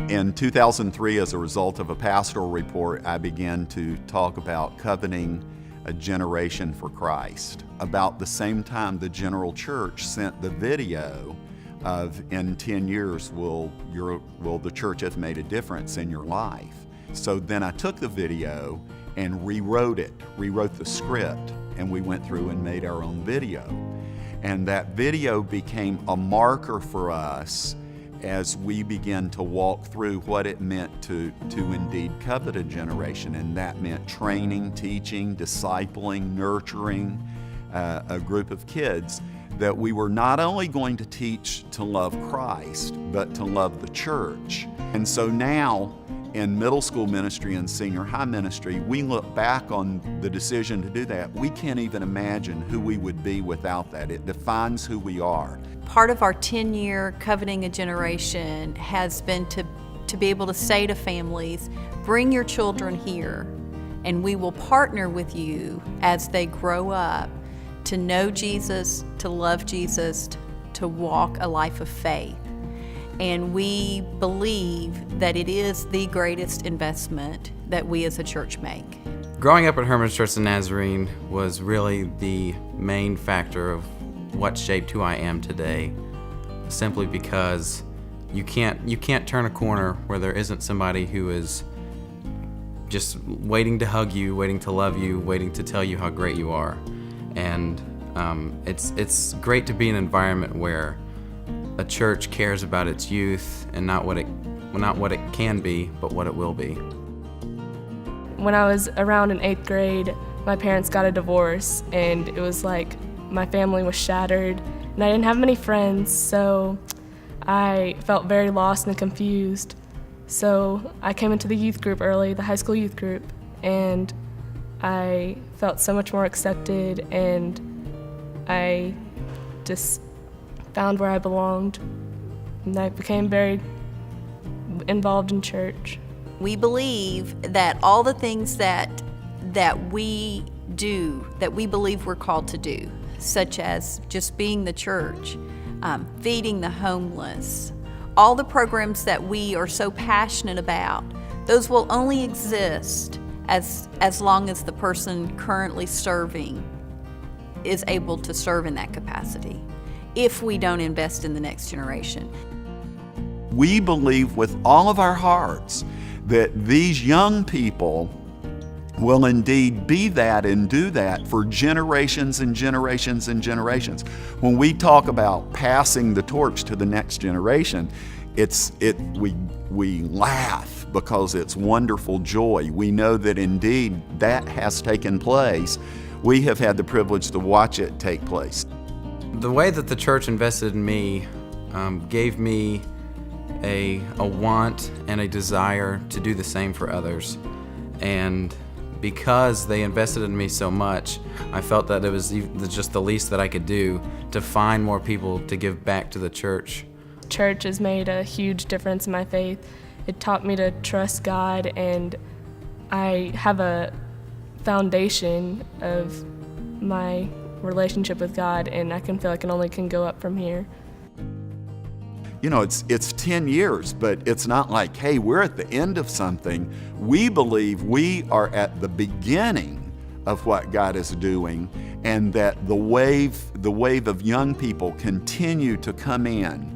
In 2003, as a result of a pastoral report, I began to talk about coveting a generation for Christ. About the same time, the General Church sent the video of, in 10 years, will the church have made a difference in your life? So then I took the video and rewrote the script, and we went through and made our own video. And that video became a marker for us as we began to walk through what it meant to indeed covet a generation. And that meant training, teaching, discipling, nurturing a group of kids that we were not only going to teach to love Christ, but to love the church. And so now, in middle school ministry and senior high ministry, we look back on the decision to do that. We can't even imagine who we would be without that. It defines who we are. Part of our 10-year Coveting a Generation has been to be able to say to families, bring your children here, and we will partner with you as they grow up to know Jesus, to love Jesus, to walk a life of faith. And we believe that it is the greatest investment that we as a church make. Growing up at Hermitage Church in Nazarene was really the main factor of what shaped who I am today, simply because you can't turn a corner where there isn't somebody who is just waiting to hug you, waiting to love you, waiting to tell you how great you are. And it's great to be in an environment where a church cares about its youth and not what it can be, but what it will be. When I was around in 8th grade, my parents got a divorce, and it was like my family was shattered, and I didn't have many friends, so I felt very lost and confused. So I came into the youth group early, the high school youth group, and I felt so much more accepted, and I just found where I belonged, and I became very involved in church. We believe that all the things that we do, that we believe we're called to do, such as just being the church, feeding the homeless, all the programs that we are so passionate about, those will only exist as long as the person currently serving is able to serve in that capacity, if we don't invest in the next generation. We believe with all of our hearts that these young people will indeed be that and do that for generations and generations and generations. When we talk about passing the torch to the next generation, we laugh because it's wonderful joy. We know that indeed that has taken place. We have had the privilege to watch it take place. The way that the church invested in me gave me a want and a desire to do the same for others. And because they invested in me so much, I felt that it was just the least that I could do to find more people to give back to the church. Church has made a huge difference in my faith. It taught me to trust God, and I have a foundation of my relationship with God, and I can feel like it only can go up from here. You know, it's 10 years, but it's not like, hey, we're at the end of something. We believe we are at the beginning of what God is doing, and that the wave of young people continue to come in